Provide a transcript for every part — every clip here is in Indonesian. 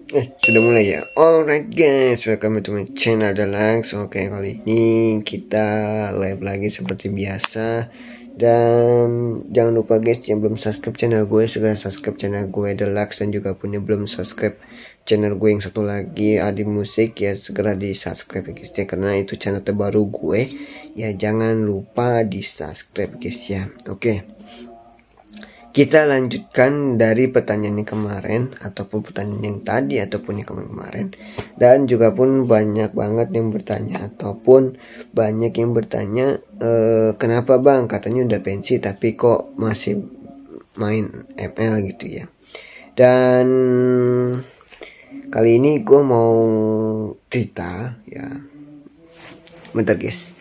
Sudah mulai ya. Alright guys, welcome to my channel Deluxe. Oke, kali ini kita live lagi seperti biasa. Dan jangan lupa guys, yang belum subscribe channel gue segera subscribe channel gue Deluxe, dan juga punya belum subscribe channel gue yang satu lagi Adi Musik ya, segera di subscribe guys ya, karena itu channel terbaru gue ya. Jangan lupa di subscribe guys ya. Oke. Kita lanjutkan dari pertanyaan yang kemarin, ataupun pertanyaan yang tadi, ataupun yang kemarin. Dan juga pun banyak banget yang bertanya, ataupun banyak yang bertanya, kenapa bang katanya udah pensi tapi kok masih main ML gitu ya. Dan kali ini gue mau cerita ya. Bentar guys,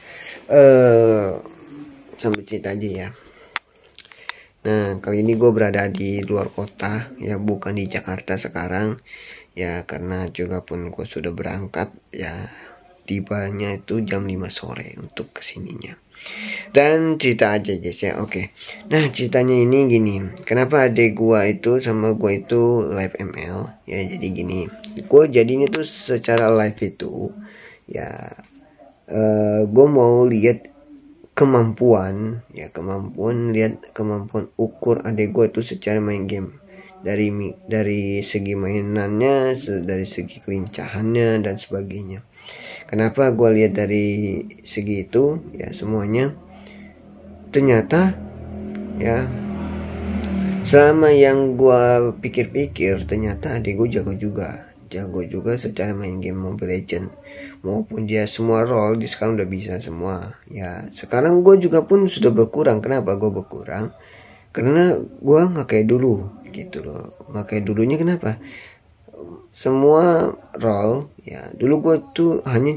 sambil cerita aja ya. Nah, kali ini gue berada di luar kota ya, bukan di Jakarta sekarang ya, karena juga pun gue sudah berangkat ya, tibanya itu jam 5 sore untuk kesininya. Dan cerita aja guys ya. Oke. Nah, ceritanya ini gini, kenapa adik gue itu sama gue itu live ML ya. Jadi gini, gue jadinya tuh secara live itu ya, gue mau lihat kemampuan lihat kemampuan ukur adik gue itu secara main game, dari segi mainannya, dari segi kelincahannya dan sebagainya. Kenapa gue lihat dari segi itu ya, semuanya ternyata ya, selama yang gue pikir-pikir, ternyata adik gue jago juga secara main game Mobile Legend, maupun dia semua role di sekarang udah bisa semua ya. Sekarang gue juga pun sudah berkurang. Kenapa gue berkurang? Karena gue nggak kayak dulu gitu loh. Nggak kayak dulunya. Kenapa? Semua role ya, dulu gue tuh hanya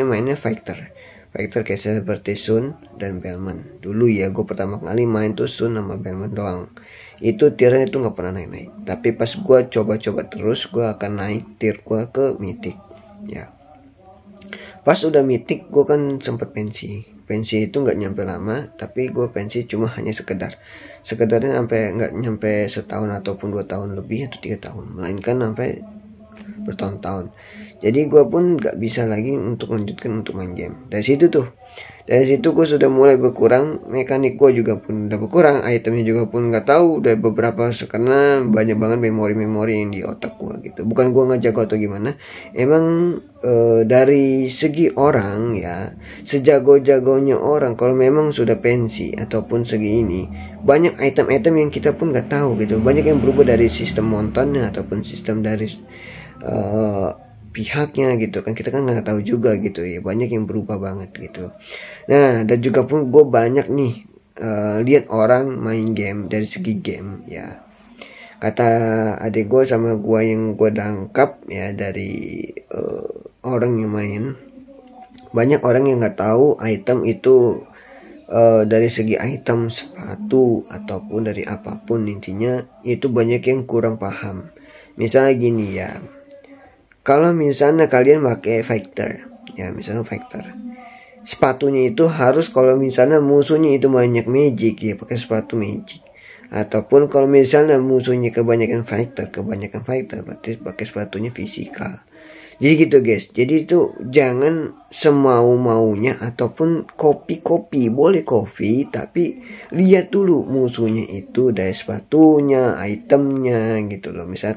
mainnya fighter kayak seperti Sun dan Belmont. Dulu ya, gue pertama kali main tuh Sun sama Belmont doang. Itu tiernya itu nggak pernah naik. Tapi pas gue coba terus, gue akan naik tier gue ke mythic ya. Pas udah mythic, gue kan sempet pensi itu nggak nyampe lama, tapi gue pensi cuma hanya sekedarnya sampai nggak nyampe setahun ataupun 2 tahun lebih atau 3 tahun, melainkan sampai bertahun-tahun. Jadi gue pun nggak bisa lagi untuk lanjutkan untuk main game. Dari situ gue sudah mulai berkurang, mekanik gue juga pun udah berkurang, itemnya juga pun nggak tahu udah beberapa, karena banyak banget memori yang di otak gue gitu. Bukan gue nggak jago atau gimana, emang dari segi orang ya, sejago-jagonya orang kalau memang sudah pensi ataupun segi ini, banyak item-item yang kita pun nggak tahu gitu. Banyak yang berubah dari sistem montonnya ataupun sistem dari pihaknya gitu kan, kita kan nggak tahu juga gitu ya. Banyak yang berubah banget gitu. Nah, dan juga pun gue banyak nih lihat orang main game dari segi game ya. Kata adik gue sama gue yang gue tangkap ya, dari orang yang main, banyak orang yang nggak tahu item itu dari segi item sepatu ataupun dari apapun, intinya itu banyak yang kurang paham. Misalnya gini ya, kalau misalnya kalian pakai fighter ya, misalnya fighter, sepatunya itu harus, kalau misalnya musuhnya itu banyak magic ya, pakai sepatu magic. Ataupun kalau misalnya musuhnya kebanyakan fighter berarti pakai sepatunya fisikal. Jadi gitu guys. Jadi itu jangan semau-maunya ataupun kopi boleh kopi, tapi lihat dulu musuhnya itu dari sepatunya, itemnya gitu loh. Misalnya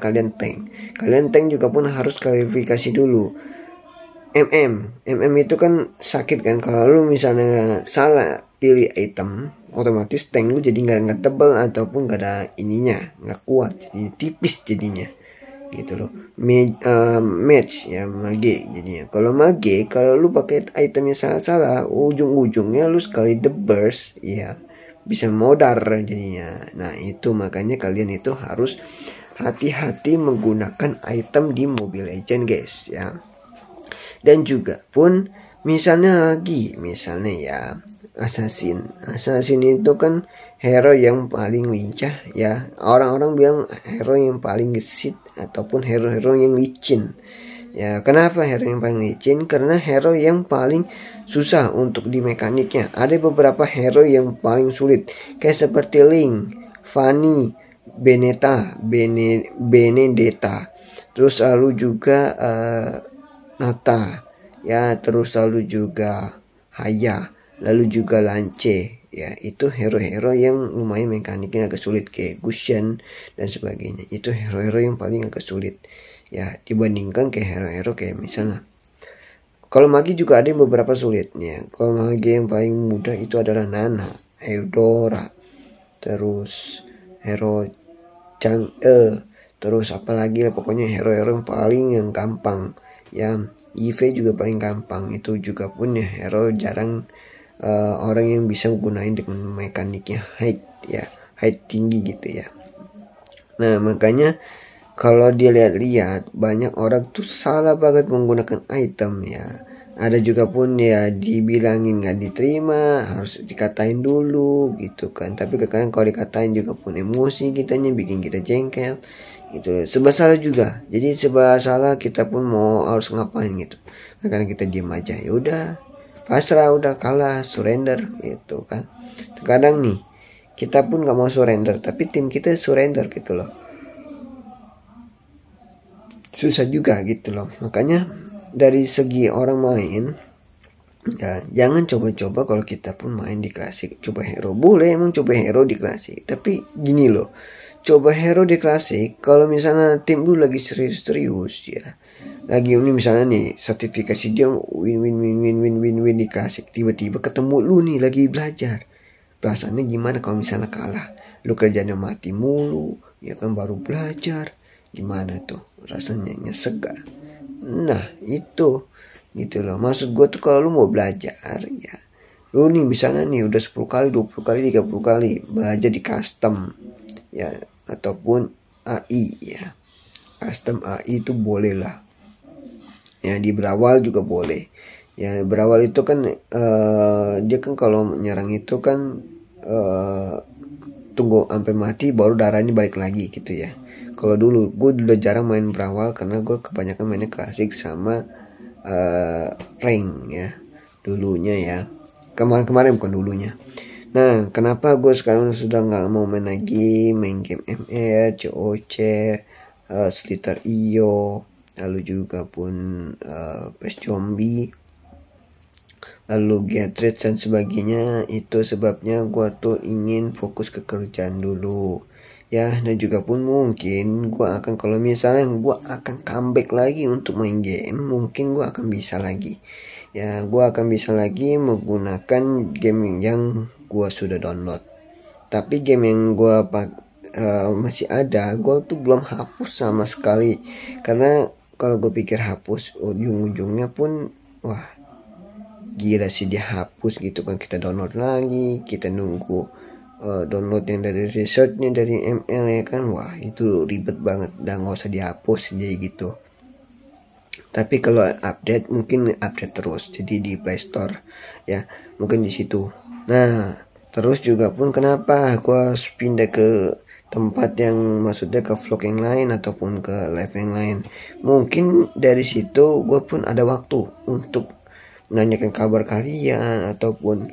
kalian tank juga pun harus klarifikasi dulu. MM itu kan sakit kan, kalau lu misalnya salah pilih item, otomatis tank lu jadi nggak tebal ataupun nggak ada ininya, nggak kuat, jadi tipis jadinya gitu loh. Match ya, mage jadinya. Kalau lu pakai itemnya salah, ujung-ujungnya lu sekali the burst ya, bisa modar jadinya. Nah itu makanya kalian itu harus hati-hati menggunakan item di Mobile Legends guys ya. Dan juga pun misalnya ya, Assassin itu kan hero yang paling lincah ya. Orang-orang bilang hero yang paling gesit ataupun hero yang licin ya. Kenapa hero yang paling licin? Karena hero yang paling susah untuk di mekaniknya. Ada beberapa hero yang paling sulit, kayak seperti Link, Fanny, Benedetta, terus lalu juga Nata ya, terus lalu juga Haya, lalu juga Lance ya. Itu hero-hero yang lumayan mekaniknya agak sulit, kayak Gusion dan sebagainya. Itu hero-hero yang paling agak sulit ya, dibandingkan kayak hero-hero kayak misalnya kalau magi juga ada yang beberapa sulitnya. Kalau magi yang paling mudah itu adalah Nana, Eudora, terus hero Chang'e, terus apalagi lah, pokoknya hero-hero yang paling yang gampang ya. Yve juga paling gampang, itu juga pun ya hero jarang orang yang bisa gunain dengan mekaniknya height ya, height tinggi gitu ya. Nah makanya kalau dia lihat-lihat banyak orang tuh salah banget menggunakan item ya. Ada juga pun ya dibilangin nggak diterima, harus dikatain dulu gitu kan. Tapi kadang kalau dikatain juga pun emosi kitanya, bikin kita jengkel gitu. Serba salah juga. Jadi serba salah kita pun mau harus ngapain gitu. Karena kita diam aja, ya udah pasrah, udah kalah, surrender gitu kan. Terkadang nih kita pun nggak mau surrender, tapi tim kita surrender gitu loh. Susah juga gitu loh. Makanya dari segi orang main ya, jangan coba-coba kalau kita pun main di klasik coba hero. Boleh emang coba hero di klasik, tapi gini loh, coba hero di klasik kalau misalnya tim lu lagi serius-serius ya, lagi ini misalnya nih sertifikasi dia win di klasik, tiba-tiba ketemu lu nih lagi belajar, perasaannya gimana kalau misalnya kalah? Lu kerjanya mati mulu ya kan, baru belajar, gimana tuh rasanya, nyesek gak? Nah itu gitu loh, maksud gue tuh kalau lu mau belajar ya, lu nih misalnya nih udah 10 kali 20 kali 30 kali belajar di custom ya, ataupun AI ya, custom AI itu boleh lah ya, di berawal juga boleh ya. Berawal itu kan dia kan kalau nyerang itu kan tunggu sampai mati baru darahnya balik lagi gitu ya. Kalau dulu gue udah jarang main berawal karena gue kebanyakan mainnya klasik sama rank ya dulunya ya, kemarin bukan dulunya. Nah kenapa gue sekarang sudah nggak mau main lagi, main game ML, COC, Slither IO, lalu juga pun PES Zombie, lalu Getrich dan sebagainya. Itu sebabnya gue tuh ingin fokus ke kerjaan dulu ya. Dan juga pun mungkin gue akan, kalau misalnya gue akan comeback lagi untuk main game, mungkin gue akan bisa lagi ya, gue akan bisa lagi menggunakan game yang gue sudah download. Tapi game yang gue masih ada, gue tuh belum hapus sama sekali, karena kalau gue pikir hapus ujung-ujungnya pun wah gila sih dia hapus gitu kan, kita download lagi, kita nunggu download yang dari researchnya dari ML ya kan, wah itu ribet banget, dan nggak usah dihapus jadi gitu. Tapi kalau update mungkin update terus, jadi di Play Store ya, mungkin di situ. Nah terus juga pun kenapa gua harus pindah ke tempat yang maksudnya ke vlog yang lain ataupun ke live yang lain, mungkin dari situ gue pun ada waktu untuk menanyakan kabar kalian ataupun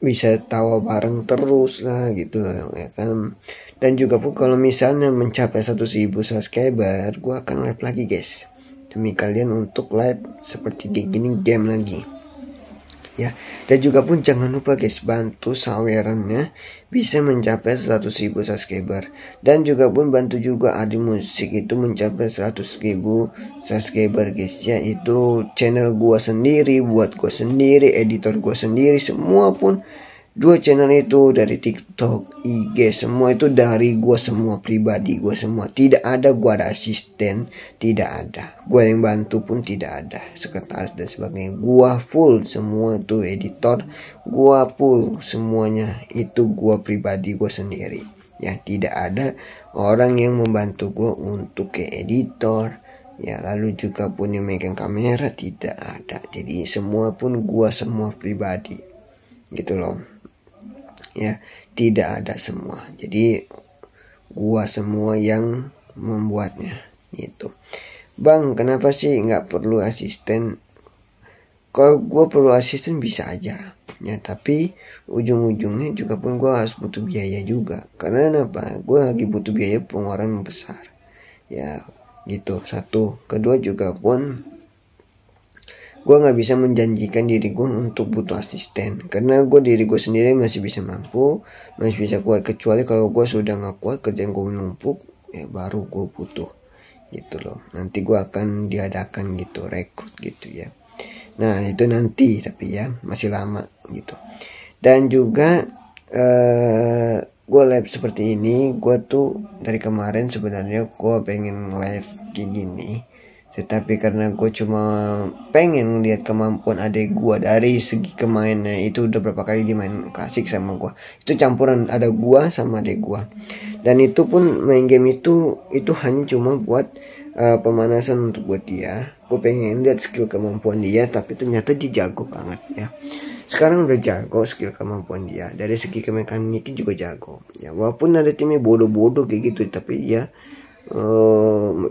bisa tawa bareng terus lah gitu ya kan. Dan juga pun kalau misalnya mencapai 1.000 subscriber, gue akan live lagi guys, demi kalian untuk live seperti gini game lagi ya. Dan juga pun jangan lupa guys, bantu sawerannya bisa mencapai 100.000 subscriber, dan juga pun bantu juga Adi Musik itu mencapai 100.000 subscriber guys ya. Itu channel gua sendiri, buat gua sendiri, editor gua sendiri, semua pun dua channel itu dari TikTok, IG, semua itu dari gua semua, pribadi gua semua. Tidak ada gua ada asisten, tidak ada gua yang bantu pun, tidak ada sekretaris dan sebagainya. Gua full semua itu editor, gua full semuanya itu gua pribadi gua sendiri ya. Tidak ada orang yang membantu gua untuk ke editor ya, lalu juga pun yang megang kamera tidak ada. Jadi semua pun gua semua pribadi gitu loh ya, tidak ada semua, jadi gua semua yang membuatnya gitu. Bang kenapa sih nggak perlu asisten? Kalau gua perlu asisten bisa aja ya, tapi ujung-ujungnya juga pun gua harus butuh biaya juga. Karena apa, gua lagi butuh biaya pengeluaran besar ya gitu. Satu, kedua juga pun gue nggak bisa menjanjikan diri gue untuk butuh asisten, karena diri gue sendiri masih bisa mampu, masih bisa kuat. Kecuali kalau gue sudah nggak kuat, kerjaan gue menumpuk, ya baru gue butuh gitu loh. Nanti gue akan diadakan gitu, rekrut gitu ya. Nah itu nanti, tapi ya masih lama gitu. Dan juga gue live seperti ini, gue tuh dari kemarin sebenarnya gue pengen live kayak gini, tetapi karena gue cuma pengen lihat kemampuan adik gue dari segi kemainnya. Itu udah berapa kali dimain klasik sama gue, itu campuran ada gue sama adik gue, dan itu pun main game itu hanya cuma buat pemanasan untuk buat dia. Gue pengen lihat skill kemampuan dia, tapi ternyata dia jago banget ya. Sekarang udah jago skill kemampuan dia, dari segi mekanik juga jago ya. Walaupun ada timnya bodoh-bodoh kayak gitu, tapi ya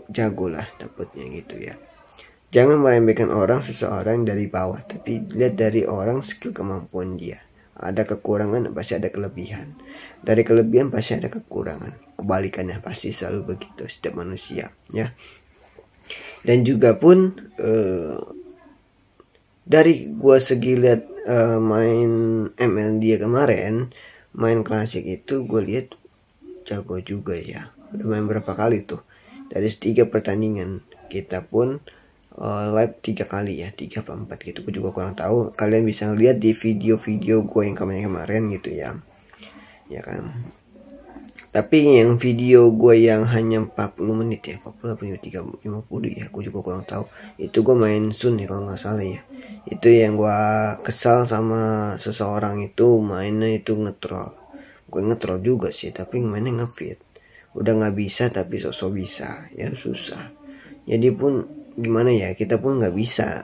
jago lah dapatnya gitu ya. Jangan meremehkan orang, seseorang dari bawah, tapi lihat dari orang skill kemampuan dia. Ada kekurangan pasti ada kelebihan, dari kelebihan pasti ada kekurangan, kebalikannya pasti selalu begitu setiap manusia ya. Dan juga pun dari gua segi lihat main ML dia kemarin, main klasik itu gue lihat jago juga ya. Udah main berapa kali tuh, dari 3 pertandingan. Kita pun live 3 kali ya, 3 apa 4 gitu, gue juga kurang tahu. Kalian bisa lihat di video-video gue yang kemarin gitu ya, ya kan. Tapi yang video gue yang hanya 40 menit ya, 40 apa 50 ya, gue juga kurang tahu. Itu gue main Sun ya kalau nggak salah ya. Itu yang gue kesal sama seseorang itu, mainnya itu ngetrol. Gue ngetrol juga sih, tapi mainnya ngefit. Udah nggak bisa tapi sosok bisa, ya susah. Jadi pun gimana ya, kita pun nggak bisa.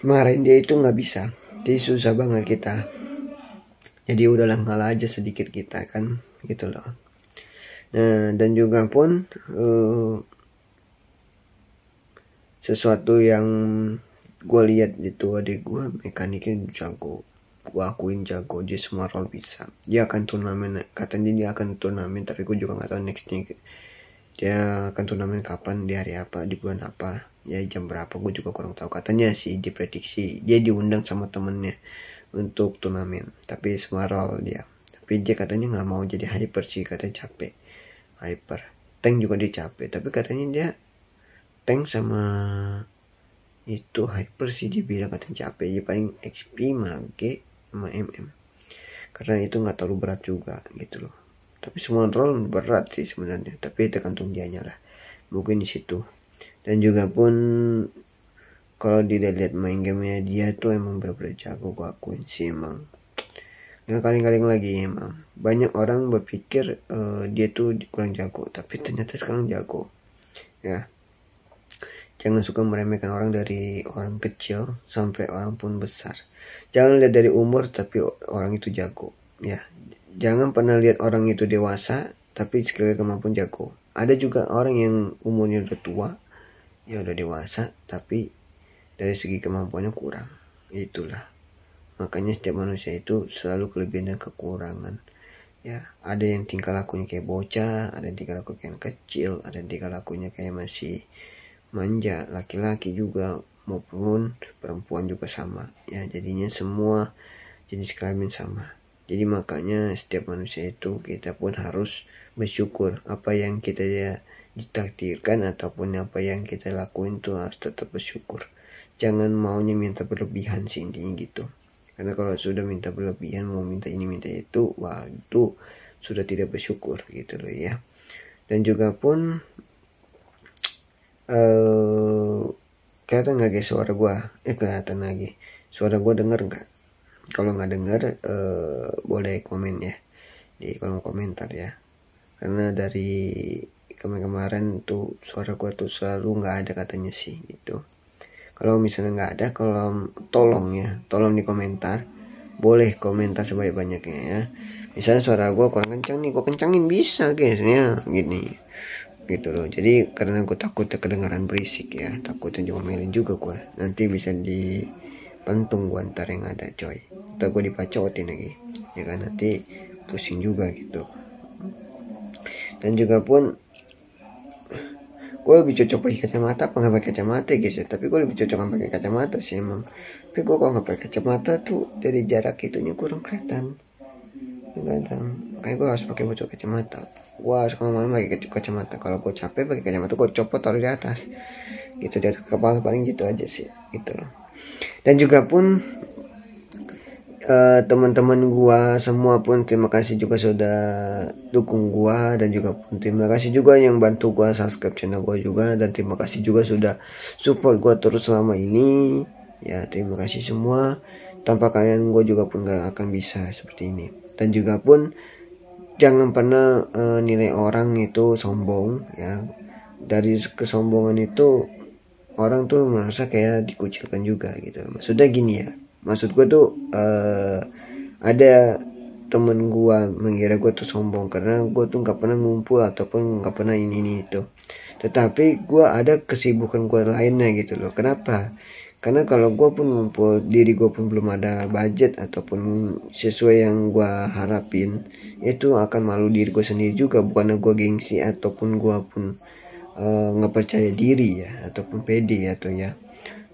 Marahin dia itu nggak bisa, jadi susah banget kita. Jadi udahlah, ngalah aja sedikit kita kan gitu loh. Nah dan juga pun sesuatu yang gue lihat itu, adik gue mekaniknya jago, gue akuin jago, dia semua role bisa. Dia akan turnamen, katanya dia akan turnamen, tapi gue juga nggak tahu nextnya dia akan turnamen kapan, di hari apa, di bulan apa ya, jam berapa, gue juga kurang tahu. Katanya sih diprediksi dia diundang sama temennya untuk turnamen, tapi semua role dia. Tapi dia katanya nggak mau jadi hyper sih, katanya capek hyper. Tank juga dia capek, tapi katanya dia tank sama itu hyper sih dia bilang katanya capek. Dia paling XP, mage sama MM, karena itu nggak terlalu berat juga gitu loh. Tapi semua role berat sih sebenarnya, tapi tergantung dianya lah, mungkin di situ. Dan juga pun kalau dilihat main gamenya dia tuh emang bener-bener jago, gue akuin sih emang. Nggak kaling-kaling lagi emang. Banyak orang berpikir dia tuh kurang jago, tapi ternyata sekarang jago ya. Jangan suka meremehkan orang, dari orang kecil sampai orang pun besar. Jangan lihat dari umur tapi orang itu jago ya. Jangan pernah lihat orang itu dewasa tapi skill kemampuan jago. Ada juga orang yang umurnya udah tua ya, udah dewasa, tapi dari segi kemampuannya kurang. Itulah makanya setiap manusia itu selalu kelebihan dan kekurangan ya. Ada yang tingkah lakunya kayak bocah, ada yang tingkah laku kayak kecil, ada yang tingkah lakunya kayak masih manja, laki-laki juga maupun perempuan juga sama ya. Jadinya semua jenis kelamin sama. Jadi makanya setiap manusia itu kita pun harus bersyukur apa yang kita ditakdirkan, ataupun apa yang kita lakuin tuh harus tetap bersyukur. Jangan maunya minta berlebihan sih, intinya gitu. Karena kalau sudah minta berlebihan, mau minta ini minta itu, wah itu sudah tidak bersyukur gitu loh ya. Dan juga pun kelihatan nggak guys suara gue? Kelihatan lagi suara gue, denger nggak? Kalau nggak denger boleh komen ya di kolom komentar ya. Karena dari kemarin tuh suara gue tuh selalu nggak ada katanya sih gitu. Kalau misalnya nggak ada, kalau tolong di komentar, boleh komentar sebanyak-banyaknya ya. Misalnya suara gue kurang kencang nih, gue kencangin bisa guys ya, gini gitu loh. Jadi karena gue takutnya kedengaran berisik ya, takutnya diomelin juga gue, nanti bisa dipentung gue ntar yang ada coy, ntar gue dipacotin lagi. ya kan, nanti pusing juga gitu. Dan juga pun gue lebih cocok pakai kacamata apa nggak pakai kacamata guys ya, tapi gue lebih cocok pakai kacamata sih emang. Tapi gue kalau nggak pakai kacamata tuh dari jarak itunya kurang kelihatan kadang, makanya gue harus pakai baju kacamata. Gue harus kemana-mana pakai kacamata. Kalau gue capek pakai kacamata gue copot taruh di atas gitu, di atas kepala, paling gitu aja sih gitu loh. Dan juga pun teman-teman gua semua pun terima kasih juga sudah dukung gua, dan juga pun terima kasih juga yang bantu gua subscribe channel gua juga, dan terima kasih juga sudah support gua terus selama ini ya. Terima kasih semua, tanpa kalian gua juga pun gak akan bisa seperti ini. Dan juga pun jangan pernah nilai orang itu sombong ya. Dari kesombongan itu orang tuh merasa kayak dikucilkan juga gitu. Maksudnya gini ya, maksud gue tuh ada temen gue mengira gue tuh sombong karena gue tuh nggak pernah ngumpul ataupun nggak pernah ini itu, tetapi gue ada kesibukan gue lainnya gitu loh. Kenapa? Karena kalau gue pun ngumpul, diri gue pun belum ada budget ataupun sesuai yang gue harapin, itu akan malu diri gue sendiri juga. Bukannya gue gengsi ataupun gue pun nggak percaya diri ya ataupun pede atau ya,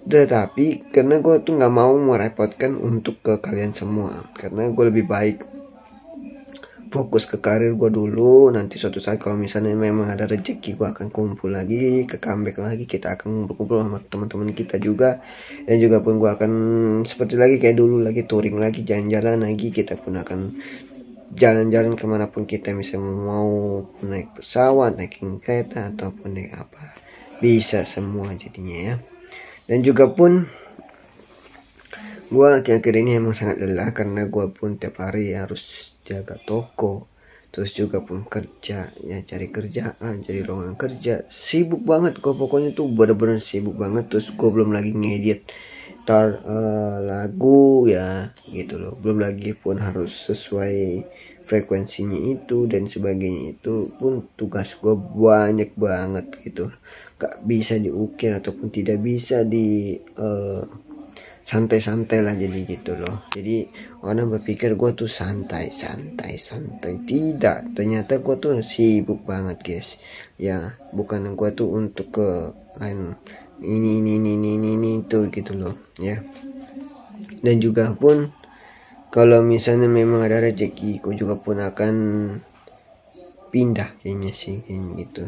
tetapi karena gue tuh nggak mau merepotkan untuk ke kalian semua, karena gue lebih baik fokus ke karir gue dulu. Nanti suatu saat kalau misalnya memang ada rezeki, gue akan kumpul lagi, ke comeback lagi, kita akan kumpul sama teman-teman kita juga. Dan juga pun gue akan seperti lagi kayak dulu lagi, touring lagi, jalan-jalan lagi. Kita pun akan jalan-jalan kemanapun kita misalnya mau naik pesawat, naik kereta ataupun naik apa, bisa semua jadinya ya. Dan juga pun gue akhir-akhir ini emang sangat lelah karena gue pun tiap hari harus jaga toko, terus juga pun kerja ya, cari kerjaan, cari lowongan kerja, sibuk banget gue pokoknya tuh, bener-bener sibuk banget. Terus gue belum lagi ngedit lagu ya gitu loh, belum lagi pun harus sesuai frekuensinya itu dan sebagainya. Itu pun tugas gue banyak banget gitu, gak bisa diukir ataupun tidak bisa di santai-santai lah jadi gitu loh. Jadi orang berpikir gue tuh santai, tidak, ternyata gue tuh sibuk banget guys ya. Bukan gue tuh untuk ke ini tuh gitu loh ya. Dan juga pun kalau misalnya memang ada rezeki, gue juga pun akan pindah kayaknya sih kayak gitu.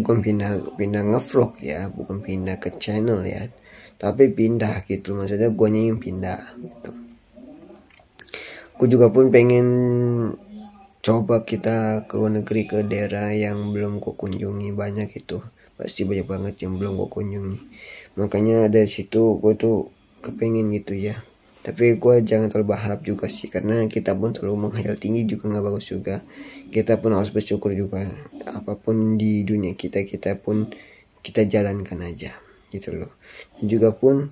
Bukan pindah ngevlog ya, bukan pindah ke channel ya, tapi pindah gitu, maksudnya gue yang pindah gitu. Gue juga pun pengen coba kita ke luar negeri, ke daerah yang belum gue kunjungi. Banyak itu, pasti banyak banget yang belum gue kunjungi. Makanya dari situ gue tuh kepengen gitu ya. Tapi gue jangan terlalu berharap juga sih, karena kita pun terlalu menghayal tinggi juga nggak bagus juga. Kita pun harus bersyukur juga, apapun di dunia kita pun kita jalankan aja gitu loh. Dan juga pun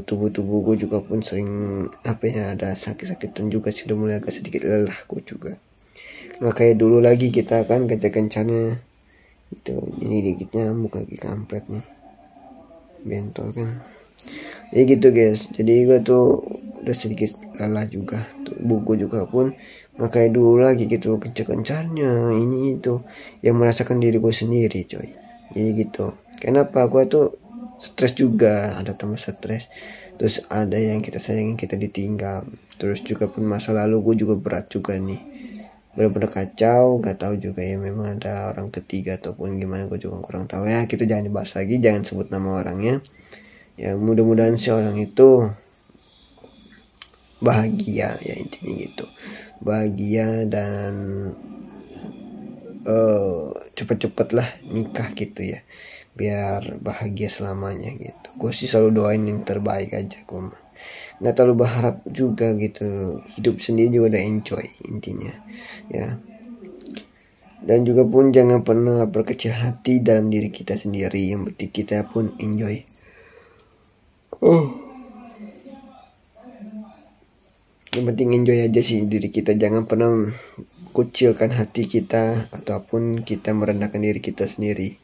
tubuh gue juga pun sering ada sakit-sakitan juga, sudah mulai agak sedikit lelah gue juga, nggak kayak dulu lagi kita kan kencang-kencangnya gitu. Ini dikit nyamuk lagi, kampret nih, bentol kan ya gitu guys. Jadi gue tuh udah sedikit lelah juga, tubuh gue juga pun nggak kayak dulu lagi gitu kencang-kencangnya ini itu, yang merasakan diri gue sendiri coy. Jadi gitu, kenapa gue tuh stres juga, ada tambah stres. Terus ada yang kita sayangin, kita ditinggal. Terus juga pun masa lalu gue juga berat juga nih, bener-bener kacau. Gak tahu juga ya, memang ada orang ketiga ataupun gimana, gue juga kurang tahu ya. Kita jangan dibahas lagi, jangan sebut nama orangnya ya. Mudah-mudahan si orang itu bahagia ya, intinya gitu, bahagia dan cepet-cepet lah nikah gitu ya, biar bahagia selamanya gitu. Gue sih selalu doain yang terbaik aja, gue mah nggak terlalu berharap juga gitu. Hidup sendiri juga udah enjoy intinya ya. Dan juga pun jangan pernah berkecil hati dalam diri kita sendiri, yang penting kita pun enjoy. Yang penting enjoy aja sih diri kita, jangan pernah kucilkan hati kita ataupun kita merendahkan diri kita sendiri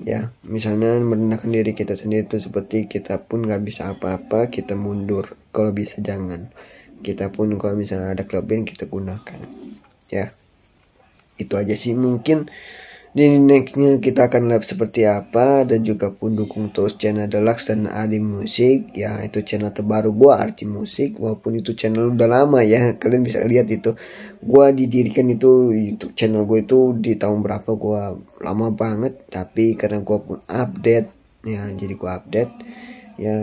ya. Misalnya merendahkan diri kita sendiri itu seperti kita pun gak bisa apa-apa, kita mundur. Kalau bisa jangan, kita pun kalau misalnya ada kelebihan kita gunakan ya. Itu aja sih, mungkin di nextnya kita akan live seperti apa, dan juga pun dukung terus channel Deluxe dan Adi Musik ya. Itu channel terbaru gua, Arti Musik, walaupun itu channel udah lama ya, kalian bisa lihat itu gua didirikan itu YouTube channel gue itu di tahun berapa, gua lama banget, tapi karena gua pun update ya, jadi gua update ya.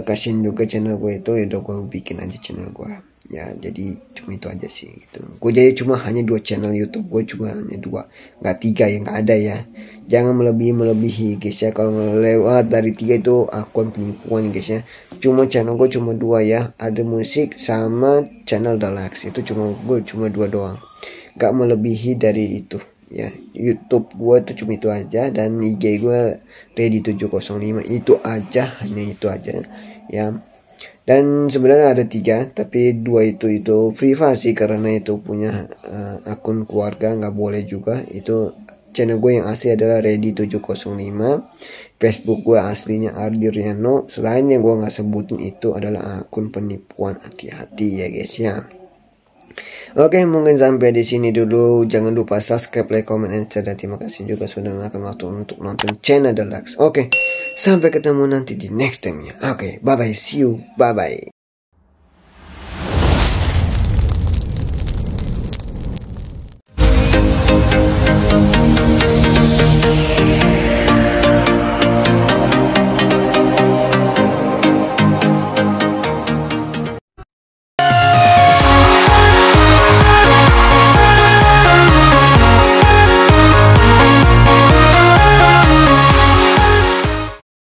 Kasihin juga channel gue itu, ya udah gue bikin aja channel gue ya. Jadi cuma itu aja sih gitu. Gue jadi cuma hanya 2 channel YouTube, gue cuma hanya 2, nggak 3 ya, nggak ada ya. Jangan melebihi guys ya. Kalau lewat dari 3 itu akun penipuan guys ya. Cuma channel gue cuma 2 ya, ada musik sama channel Deluxe, itu gue cuma 2 doang, nggak melebihi dari itu ya. YouTube gue tuh cuma itu aja, dan IG gue Ready 705 itu aja, hanya itu aja ya. Dan sebenarnya ada 3, tapi 2 itu privasi karena itu punya akun keluarga, nggak boleh juga. Itu channel gue yang asli adalah Ready 705, Facebook gue aslinya Ardi Riano. Selain yang gue nggak sebutin itu adalah akun penipuan, hati-hati ya guys ya. Oke, mungkin sampai di sini dulu. Jangan lupa subscribe, like, comment, and share. Dan terima kasih juga sudah melakukan waktu untuk nonton channel Deluxe. Oke, sampai ketemu nanti di next time-nya. Oke, bye-bye. See you. Bye-bye.